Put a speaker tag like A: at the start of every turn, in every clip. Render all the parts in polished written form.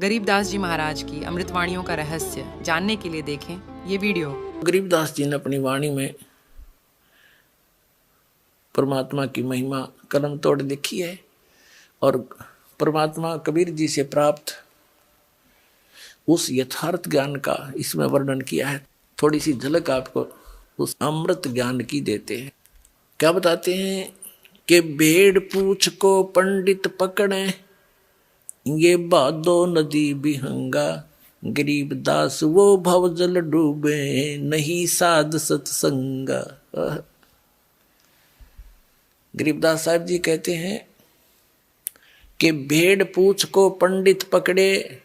A: गरीबदास जी महाराज की अमृतवाणियों का रहस्य जानने के लिए देखें ये वीडियो।
B: गरीबदास जी ने अपनी वाणी में परमात्मा की महिमा कलम तोड़ लिखी है और परमात्मा कबीर जी से प्राप्त उस यथार्थ ज्ञान का इसमें वर्णन किया है। थोड़ी सी झलक आपको उस अमृत ज्ञान की देते हैं। क्या बताते हैं कि भेड़ पूछ को पंडित पकड़े, ये बादो नदी बिहंगा, गरीबदास वो भवजल डूबे, नहीं साध सत्संगा। गरीबदास साहब जी कहते हैं कि भेड़ पूछ को पंडित पकड़े,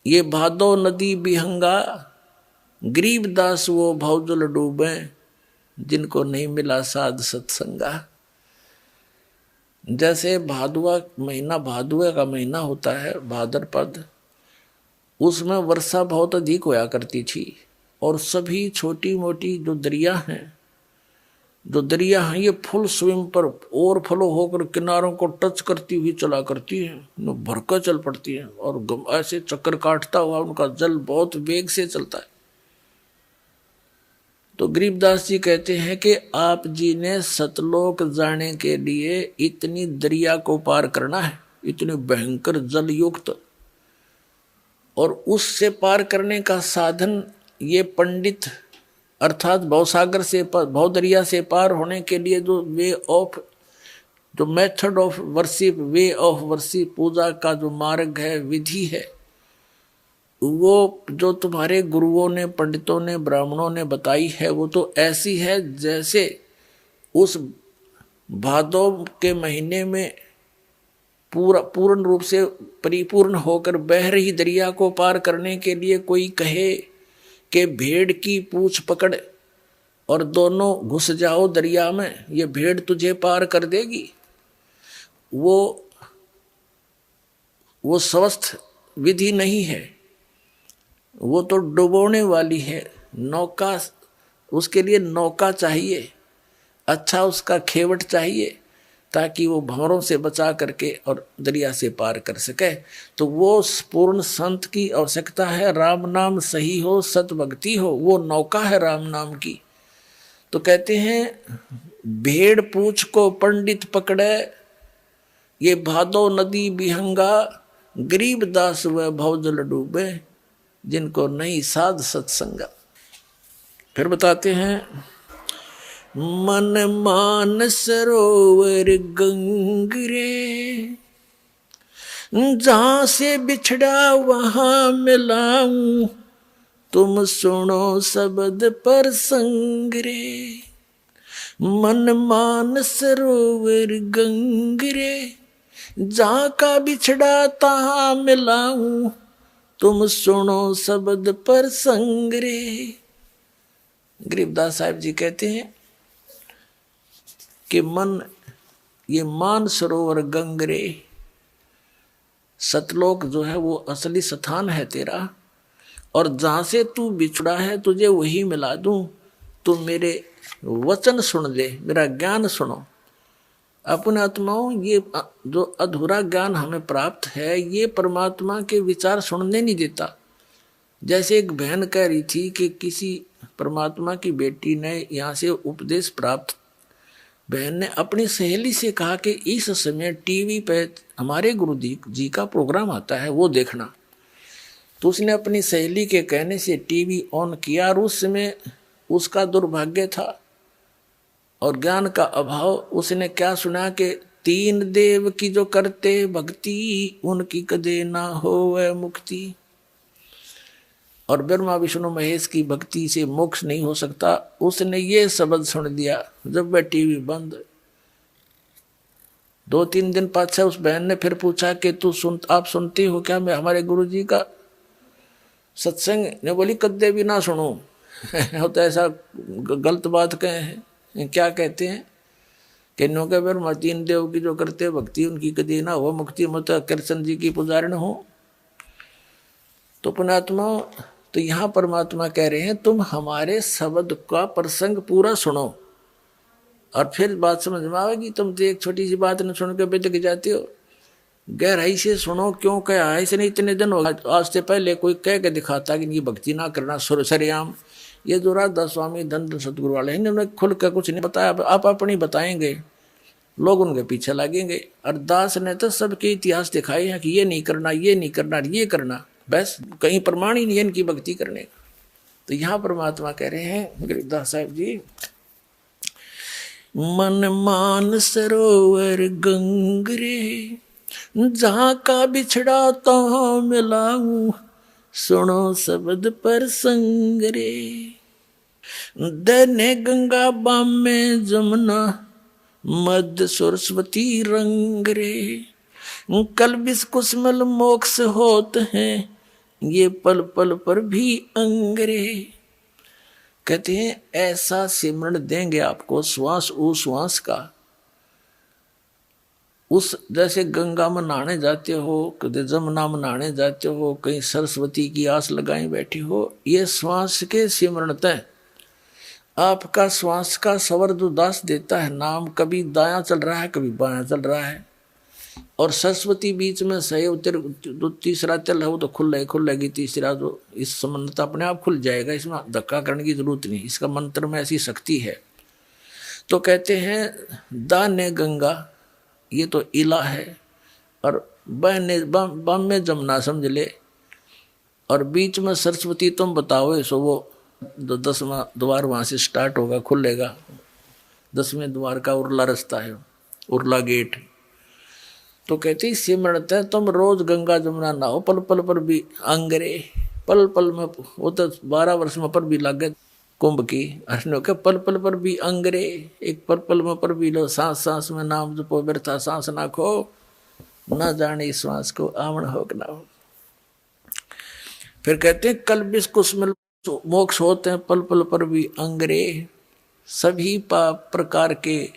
B: ये भादो नदी बिहंगा, गरीबदास वो भवजल डूबे, जिनको नहीं मिला साध सत्संगा। जैसे भादुआ महीना, भादुआ का महीना होता है भाद्रपद, उसमें वर्षा बहुत अधिक होया करती थी और सभी छोटी मोटी जो दरिया हैं ये फुल स्विम पर ओवरफ्लो होकर किनारों को टच करती हुई चला करती हैं, भरकर चल पड़ती हैं और ऐसे चक्कर काटता हुआ उनका जल बहुत वेग से चलता है। तो गरीबदास जी कहते हैं कि आप जी ने सतलोक जाने के लिए इतनी दरिया को पार करना है, इतने भयंकर जल युक्त, और उससे पार करने का साधन ये पंडित अर्थात भवसागर से भवदरिया से पार होने के लिए जो method of worship, way of worship, पूजा का जो मार्ग है, विधि है, वो जो तुम्हारे गुरुओं ने, पंडितों ने, ब्राह्मणों ने बताई है, वो तो ऐसी है जैसे उस भादो के महीने में पूर्ण रूप से परिपूर्ण होकर बह रही दरिया को पार करने के लिए कोई कहे कि भेड़ की पूंछ पकड़ और दोनों घुस जाओ दरिया में, ये भेड़ तुझे पार कर देगी। वो स्वस्थ विधि नहीं है, वो तो डुबोने वाली है। नौका, उसके लिए नौका चाहिए, अच्छा उसका खेवट चाहिए, ताकि वो भंवरों से बचा करके और दरिया से पार कर सके। तो वो पूर्ण संत की आवश्यकता है। राम नाम सही हो, सत भक्ति हो, वो नौका है राम नाम की। तो कहते हैं भेड़ पूछ को पंडित पकड़े, ये भादो नदी बिहंगा, गरीबदास व भवजल डूबे, जिनको नहीं साध सत्संगा। फिर बताते हैं मन मान सरोवर गंगरे, जहां से बिछड़ा वहां मिलाऊं, तुम सुनो शब्द पर संग रे। मन मान सरोवर गंगरे, जहां का बिछड़ा तहां मिलाऊं, तुम सुनो शब्द पर संग रे। गरीबदास साहब जी कहते हैं कि मन, ये मान सरोवर गंगरे, सतलोक जो है वो असली स्थान है तेरा, और जहां से तू बिछड़ा है तुझे वही मिला दूं। तू मेरे वचन सुन ले, मेरा ज्ञान सुनो। अपने आत्माओं, ये जो अधूरा ज्ञान हमें प्राप्त है, ये परमात्मा के विचार सुनने नहीं देता। जैसे एक बहन कह रही थी कि किसी परमात्मा की बेटी ने यहाँ से उपदेश प्राप्त, बहन ने अपनी सहेली से कहा कि इस समय टीवी पे हमारे गुरु जी का प्रोग्राम आता है, वो देखना। तो उसने अपनी सहेली के कहने से टीवी ऑन किया और उस समय उसका दुर्भाग्य था और ज्ञान का अभाव। उसने क्या सुना कि तीन देव की जो करते भक्ति, उनकी कदे ना होवे मुक्ति। और ब्रह्मा विष्णु महेश की भक्ति से मोक्ष नहीं हो सकता। उसने ये शब्द सुन दिया जब वह टीवी बंद। 2-3 दिन पाछे उस बहन ने फिर पूछा कि आप सुनती हो क्या मैं हमारे गुरुजी का सत्संग? ने बोली कद्दे भी ना सुनो। तो ऐसा गलत बात कहे हैं। क्या कहते हैं कि नो के ब्रह्मा तीन देव की जो करते भक्ति, उनकी कदी ना हो मुक्ति, मत कृष्ण जी की पुजारण हो। तो पुणात्मा, तो यहाँ परमात्मा कह रहे हैं तुम हमारे शब्द का प्रसंग पूरा सुनो और फिर बात समझ में आएगी। तुम तो एक छोटी सी बात न सुन के बेतक जाते हो। गहराई से सुनो क्यों कहा है इसने इतने दिन हो गए, आज से पहले कोई कह के दिखाता कि इनकी भक्ति ना करना सरेआम। ये जो राधा स्वामी धन सतगुरु वाले हैं इन्होंने खुल कर कुछ नहीं बताया, आप अपनी बताएंगे, लोग उनके पीछे लगेंगे। और दास ने तो सबके इतिहास दिखाए हैं कि ये नहीं करना, ये नहीं करना, ये करना, बस कहीं प्रमाण ही नहीं है इनकी भक्ति करने का। तो यहाँ परमात्मा कह रहे हैं गिरिदास साहब जी, मन मान सरोवर गंगरे, जहाँ का बिछड़ा तहाँ मिलाऊं, सुनो शब्द पर संग रे। दने गंगा बाम में जमुना, मध्य सरस्वती रंग रे। कल बिस कुसमल मोक्ष होत हैं, ये पल पल पर भी अंगरे। कहते हैं ऐसा सिमरण देंगे आपको श्वास उ श्वास का। उस जैसे गंगा में नहाने जाते हो, कभी जमुना में नहाने जाते हो, कहीं सरस्वती की आस लगाई बैठी हो, ये श्वास के सिमरण तय आपका श्वास का स्वर उदास देता है। नाम कभी दायां चल रहा है, कभी बायां चल रहा है, और सरस्वती बीच में सही तीसरा चल है वो तो खुलेगी, तीसरा तो इस संबंध अपने आप खुल जाएगा, इसमें धक्का करने की जरूरत नहीं, इसका मंत्र में ऐसी शक्ति है। तो कहते हैं दाने गंगा, ये तो इला है, और बम में जमुना समझ ले, और बीच में सरस्वती तुम बताओ। सो वो 10वां द्वार वहाँ से स्टार्ट होगा, खुलेगा, 10वें द्वार का उर्ला रास्ता है, उर्ला गेट। तो कहती सिमरत है तुम रोज गंगा जमुना नहाओ, पल पल पर भी अंगरे, पल पल में, वो तो 12 वर्ष में पर भी लागे कुंभ की, अर्षण के पल पल पर भी अंगरे, एक पल पल में पर भी लो, सांस सांस में नाम जपो, व्यर्था सांस ना खो, ना जाने श्वास को आवण हो ना हो। फिर कहते हैं कल बिस कुसमल मोक्ष होते हैं, पल पल पर भी अंगरे। सभी पाप प्रकार के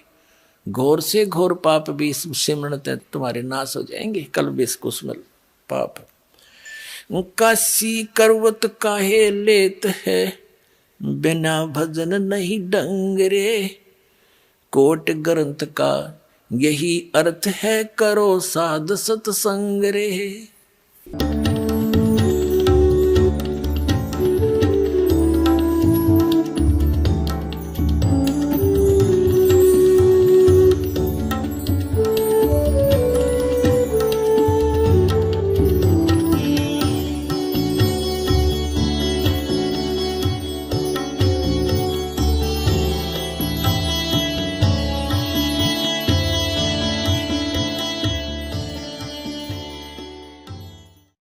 B: घोर से घोर पाप भी सिमरते तुम्हारे नाश हो जाएंगे, कल बिस कुसमल पाप। काशी करवत काहे लेत है, बिना भजन नहीं डंगरे। कोट ग्रंथ का यही अर्थ है, करो साध सत्संग रे।